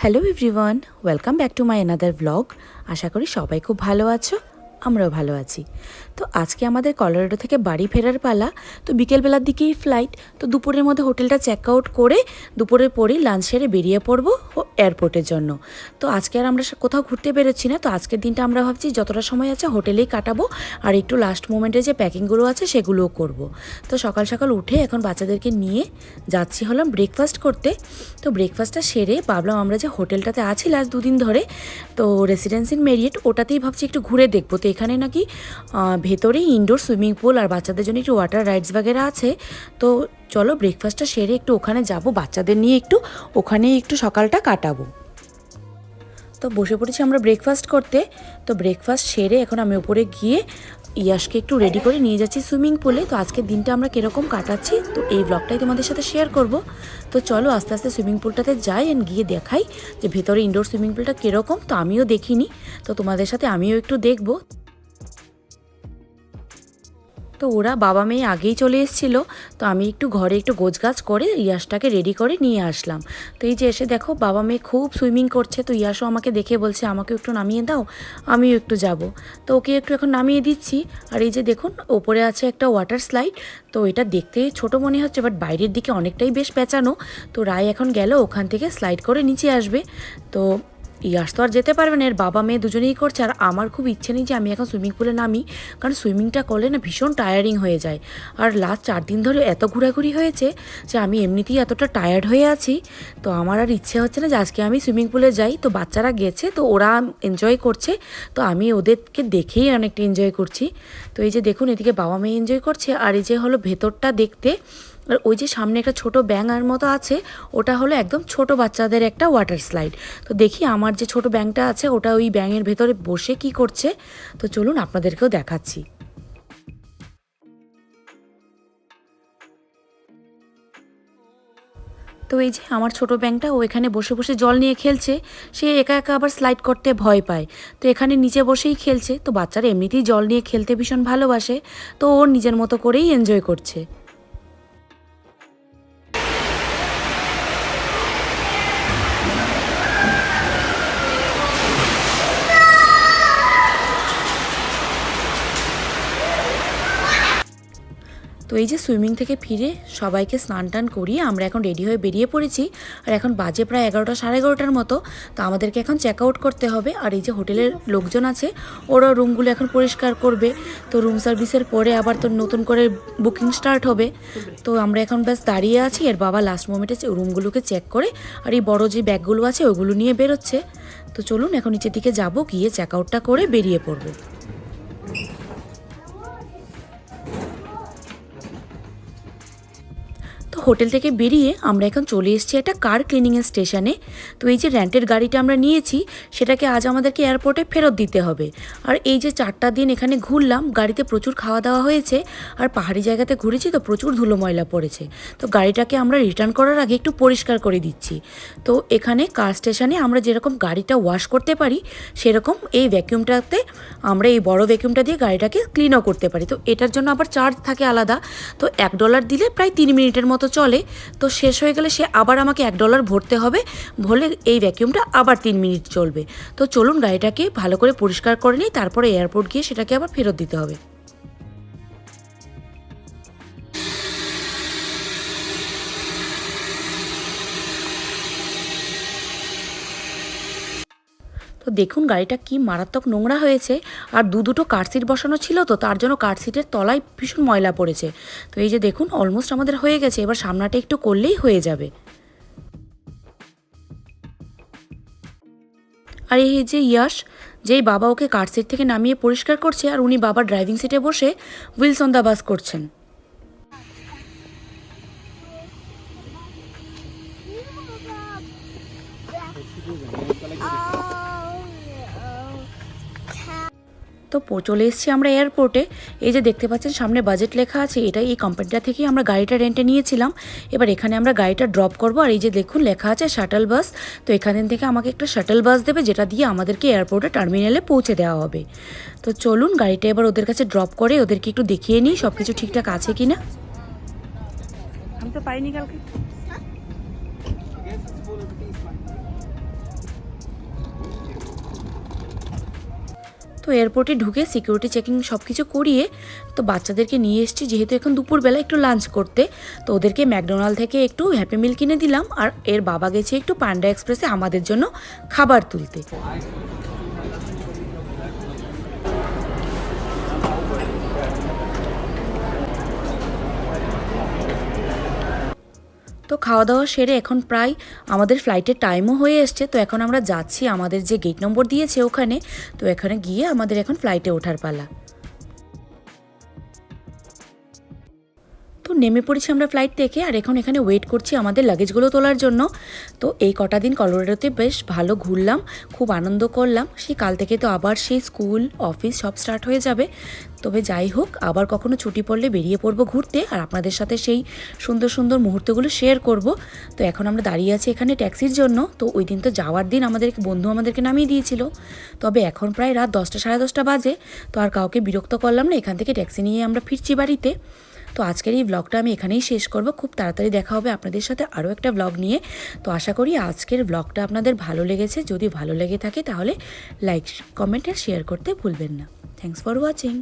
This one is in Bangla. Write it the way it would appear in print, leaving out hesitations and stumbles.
Hello everyone, welcome back to my another blog. আশা করি সবাই খুব ভালো আছো, আমরাও ভালো আছি। তো আজকে আমাদের কলোরাডো থেকে বাড়ি ফেরার পালা। তো বিকেলবেলার দিকেই ফ্লাইট। তো দুপুরের মধ্যে হোটেলটা চেক আউট করে দুপুরের পরেই লাঞ্চ সেরে বেরিয়ে পড়বো এয়ারপোর্টের জন্য। তো আজকে আর আমরা কোথাও ঘুরতে বেরোচ্ছি না। তো আজকের দিনটা আমরা ভাবছি যতটা সময় আছে হোটেলেই কাটাবো, আর একটু লাস্ট মোমেন্টে যে প্যাকিংগুলো আছে সেগুলোও করব। তো সকাল সকাল উঠে এখন বাচ্চাদেরকে নিয়ে যাচ্ছি হলাম ব্রেকফাস্ট করতে। তো ব্রেকফাস্টটা সেরে ভাবলাম আমরা যে হোটেলটাতে আছি লাস্ট দুদিন ধরে, তো রেসিডেন্সি ইন মেরিয়েট, ওটাতেই ভাবছি একটু ঘুরে দেখবো। তো এখানে নাকি ভেতরেই ইনডোর সুইমিং পুল আর বাচ্চাদের জন্য একটু ওয়াটার রাইডস বাগেরা আছে। তো চলো ব্রেকফাস্টটা সেরে একটু ওখানে যাব, বাচ্চাদের নিয়ে একটু ওখানেই একটু সকালটা কাটাবো। তো বসে পড়েছি আমরা ব্রেকফাস্ট করতে। তো ব্রেকফাস্ট সেরে এখন আমি উপরে গিয়ে ইয়াশকে একটু রেডি করে নিয়ে যাচ্ছি সুইমিং পুলে। তো আজকের দিনটা আমরা কীরকম কাটাচ্ছি তো এই ব্লগটাই তোমাদের সাথে শেয়ার করব। তো চলো আস্তে আস্তে সুইমিং পুলটাতে যাই এন্ড গিয়ে দেখাই যে ভেতরে ইনডোর সুইমিং পুলটা কীরকম। তো আমিও দেখিনি, তো তোমাদের সাথে আমিও একটু দেখবো। তো ওরা বাবা মেয়ে আগেই চলে এসেছিলো। তো আমি একটু ঘরে একটু গোছগাছ করে ইয়াশটাকে রেডি করে নিয়ে আসলাম। তো এই যে এসে দেখো বাবা মেয়ে খুব সুইমিং করছে। তো ইয়াশও আমাকে দেখে বলছে আমাকে একটু নামিয়ে দাও, আমিও একটু যাব। তো ওকে একটু এখন নামিয়ে দিচ্ছি। আর এই যে দেখুন ওপরে আছে একটা ওয়াটার স্লাইড। তো এটা দেখতে ছোট মনে হচ্ছে, বাট বাইরের দিকে অনেকটাই বেশ পেঁচানো। তো রায় এখন গেল ওখান থেকে স্লাইড করে নিচে আসবে। তো ইয়াস তো আর যেতে পারবে না, এর বাবা মেয়ে দুজনেই করছে। আর আমার খুব ইচ্ছে নেই যে আমি এখন সুইমিং পুলে নামি, কারণ সুইমিংটা করলে না ভীষণ টায়ারিং হয়ে যায়। আর লাস্ট 4 দিন ধরে এত ঘোরাঘুরি হয়েছে যে আমি এমনিতেই এতটা টায়ার্ড হয়ে আছি। তো আমার আর ইচ্ছে হচ্ছে না যে আজকে আমি সুইমিং পুলে যাই। তো বাচ্চারা গেছে, তো ওরা এনজয় করছে, তো আমি ওদেরকে দেখেই অনেকটা এনজয় করছি। তো এই যে দেখুন এদিকে বাবা মেয়ে এনজয় করছে, আর এই যে হলো ভেতরটা দেখতে। আর ওই যে সামনে একটা ছোট ব্যাঙার মতো আছে, ওটা হলো একদম ছোট বাচ্চাদের একটা ওয়াটার স্লাইড। তো দেখি আমার যে ছোট ব্যাঙটা আছে ওটা ওই ব্যাঙের ভেতরে বসে কি করছে। তো চলুন আপনাদেরকেও দেখাচ্ছি। তো এই যে আমার ছোট ব্যাঙটা ও এখানে বসে বসে জল নিয়ে খেলছে। সে একা একা আবার স্লাইড করতে ভয় পায়, তো এখানে নিচে বসেই খেলছে। তো বাচ্চারা এমনিতেই জল নিয়ে খেলতে ভীষণ ভালোবাসে, তো ওর নিজের মতো করেই এনজয় করছে। তো এই যে সুইমিং থেকে ফিরে সবাইকে স্নান টান করিয়ে আমরা এখন রেডি হয়ে বেরিয়ে পড়েছি। আর এখন বাজে প্রায় 11টা সাড়ে 11টার মতো। তো আমাদেরকে এখন চেক আউট করতে হবে। আর এই যে হোটেলের লোকজন আছে ওরা রুমগুলো এখন পরিষ্কার করবে। তো রুম সার্ভিসের পরে আবার তো নতুন করে বুকিং স্টার্ট হবে। তো আমরা এখন ব্যাস দাঁড়িয়ে আছি, এর বাবা লাস্ট মোমেন্টে রুমগুলোকে চেক করে আর এই বড়ো যে ব্যাগগুলো আছে ওগুলো নিয়ে বেরোচ্ছে। তো চলুন এখন নিচের দিকে যাবো, গিয়ে চেক আউটটা করে বেরিয়ে পড়বো। তো হোটেল থেকে বেরিয়ে আমরা এখন চলে এসেছি একটা কার ক্লিনিংয়ের স্টেশনে। তো এই যে রেন্টের গাড়িটা আমরা নিয়েছি সেটাকে আজ আমাদেরকে এয়ারপোর্টে ফেরত দিতে হবে। আর এই যে 4টা দিন এখানে ঘুরলাম, গাড়িতে প্রচুর খাওয়া দাওয়া হয়েছে আর পাহাড়ি জায়গাতে ঘুরেছি, তো প্রচুর ধুলো ময়লা পড়েছে। তো গাড়িটাকে আমরা রিটার্ন করার আগে একটু পরিষ্কার করে দিচ্ছি। তো এখানে কার স্টেশনে আমরা যেরকম গাড়িটা ওয়াশ করতে পারি সেরকম এই ভ্যাকিউমটাতে আমরা এই বড় ভ্যাকিউমটা দিয়ে গাড়িটাকে ক্লিনও করতে পারি। তো এটার জন্য আবার চার্জ থাকে আলাদা। তো $1 দিলে প্রায় 3 মিনিটের মতো চলে। তো শেষ হয়ে গেলে সে আবার আমাকে $1 ভরতে হবে, ভরলে এই ভ্যাকিউমটা আবার 3 মিনিট চলবে। তো চলুন গাড়িটাকে ভালো করে পরিষ্কার করে নিই, তারপরে এয়ারপোর্ট গিয়ে সেটাকে আবার ফেরত দিতে হবে। তো দেখুন গাড়িটা কি মারাত্মক নোংরা হয়েছে। আর দুটো কার সিট বসানো ছিল, তো তার জন্য কার সিটের তলায় ভীষণ ময়লা পড়েছে। তো এই যে দেখুন অলমোস্ট আমাদের হয়ে গেছে, এবার সামনাটা একটু করলেই হয়ে যাবে। আর এই যে ইয়াশ, যেই বাবা ওকে কার সিট থেকে নামিয়ে পরিষ্কার করছে আর উনি বাবার ড্রাইভিং সিটে বসে হুইলস অন দ্য বাস করছেন। তো চলে এসেছি আমরা এয়ারপোর্টে। এই যে দেখতে পাচ্ছেন সামনে বাজেট লেখা আছে, এটা এই কোম্পানিটা থেকেই আমরা গাড়িটা রেন্টে নিয়েছিলাম। এবার এখানে আমরা গাড়িটা ড্রপ করব। আর এই যে দেখুন লেখা আছে শাটল বাস। তো এখান থেকে আমাকে একটা শাটল বাস দেবে, যেটা দিয়ে আমাদেরকে এয়ারপোর্টে টার্মিনালে পৌঁছে দেওয়া হবে। তো চলুন গাড়িটা এবার ওদের কাছে ড্রপ করে ওদেরকে একটু দেখিয়ে নিই সব কিছু ঠিকঠাক আছে কি না। আমি তো পাইনি কালকে। তো এয়ারপোর্টে ঢুকে সিকিউরিটি চেকিং সব কিছু করিয়ে তো বাচ্চাদেরকে নিয়ে এসেছি, যেহেতু এখন দুপুরবেলা একটু লাঞ্চ করতে। তো ওদেরকে ম্যাকডোনাল্ড থেকে একটু হ্যাপি মিল কিনে দিলাম, আর এর বাবা গেছে একটু পান্ডা এক্সপ্রেসে আমাদের জন্য খাবার তুলতে। তো খাওয়া দাওয়া সেরে এখন প্রায় আমাদের ফ্লাইটের টাইমও হয়ে এসছে। তো এখন আমরা যাচ্ছি আমাদের যে গেট নম্বর দিয়েছে ওখানে। তো এখানে গিয়ে আমাদের এখন ফ্লাইটে ওঠার পালা। তো নেমে পড়েছি আমরা ফ্লাইট থেকে, আর এখন এখানে ওয়েট করছি আমাদের লাগেজগুলো তোলার জন্য। তো এই কটা দিন কলোরাডোতে বেশ ভালো ঘুরলাম, খুব আনন্দ করলাম। সেই কাল থেকে তো আবার সেই স্কুল অফিস সব স্টার্ট হয়ে যাবে। তবে যাই হোক, আবার কখনো ছুটি পড়লে বেরিয়ে পড়বো ঘুরতে, আর আপনাদের সাথে সেই সুন্দর সুন্দর মুহূর্তগুলো শেয়ার করব। তো এখন আমরা দাঁড়িয়ে আছি এখানে ট্যাক্সির জন্য। তো ওই দিন তো যাওয়ার দিন আমাদেরকে নামিয়ে দিয়েছিল। তবে এখন প্রায় রাত 10টা সাড়ে 10টা বাজে। তো আর কাউকে বিরক্ত করলাম না, এখান থেকে ট্যাক্সি নিয়ে আমরা ফিরছি বাড়িতে। তো আজকের এই ব্লগটা আমি এখানেই শেষ করব। খুব তাড়াতাড়ি দেখা হবে আপনাদের সাথে আরও একটা ব্লগ নিয়ে। তো আশা করি আজকের ব্লগটা আপনাদের ভালো লেগেছে। যদি ভালো লেগে থাকে তাহলে লাইক, কমেন্ট আর শেয়ার করতে ভুলবেন না। Thanks for watching.